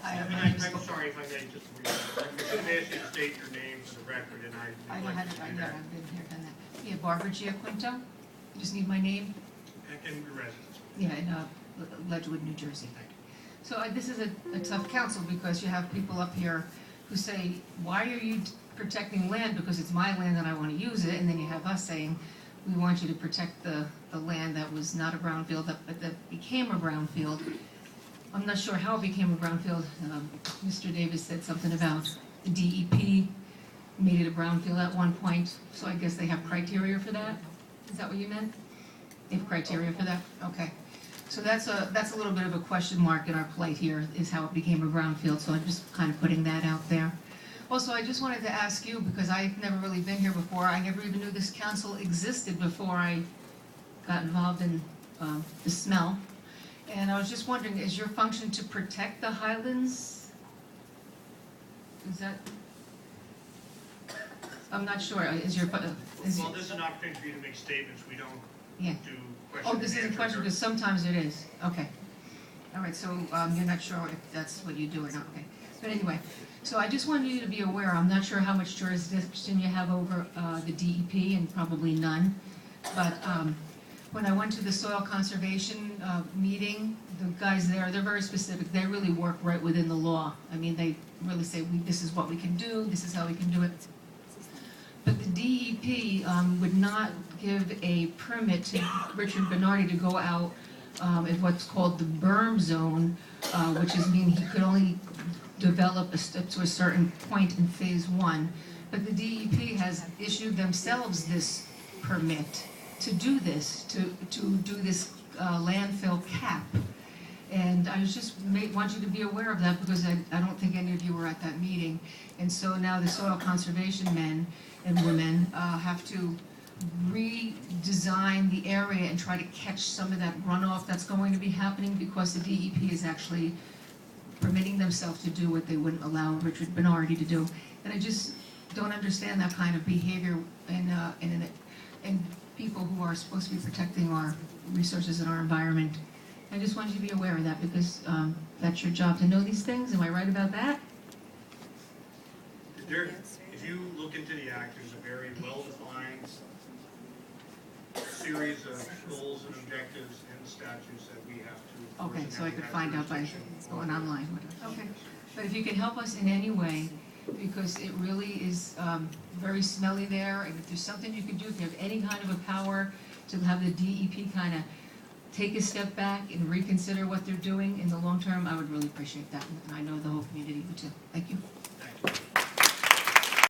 I'm sorry if I may just, I should ask you to state your name for the record, and I know I'd how like to, to I do know, that. I've been here, done that. Yeah, Barbara Giaquinto, you just need my name? And your residence. Yeah, in Ledgewood, New Jersey. So this is a tough council because you have people up here who say, why are you protecting land? Because it's my land and I want to use it. And then you have us saying, we want you to protect the land that was not a brownfield, that became a brownfield. I'm not sure how it became a brownfield. Mr. Davis said something about the DEP made it a brownfield at one point. So I guess they have criteria for that? Is that what you meant? They have criteria for that? Okay. So that's a little bit of a question mark in our plate here, is how it became a brownfield, so I'm just kind of putting that out there. Also, I just wanted to ask you, because I've never really been here before, I never even knew this council existed before I got involved in the smell. And I was just wondering, is your function to protect the Highlands? Is that, I'm not sure, is your, Well, this is an opportunity for you to make statements. We don't yeah. do questions. Oh, this is a question, because sometimes it is, okay. All right, so you're not sure if that's what you do or not, okay. But anyway, so I just wanted you to be aware, I'm not sure how much jurisdiction you have over the DEP, and probably none. But when I went to the soil conservation meeting, the guys there, they're very specific. They really work right within the law. I mean, they really say, this is what we can do, this is how we can do it. But the DEP would not give a permit to Richard Bernardi to go out in what's called the berm zone, which is mean he could only develop to a certain point in phase 1. But the DEP has issued themselves this permit to do this, to do this landfill cap. And I just want you to be aware of that, because I don't think any of you were at that meeting. And so now the soil conservation men and women have to redesign the area and try to catch some of that runoff that's going to be happening, because the DEP is actually permitting themselves to do what they wouldn't allow Richard Bernardi to do. And I just don't understand that kind of behavior in people who are supposed to be protecting our resources and our environment. I just wanted you to be aware of that, because that's your job to know these things. Am I right about that? If you look into the act, there's a very well-defined series of goals and objectives and statutes that we have to. Okay, so I could find out by going online. Okay, but if you can help us in any way, because it really is very smelly there, and if there's something you can do, if you have any kind of a power to have the DEP kind of take a step back and reconsider what they're doing in the long term, I would really appreciate that. And I know the whole community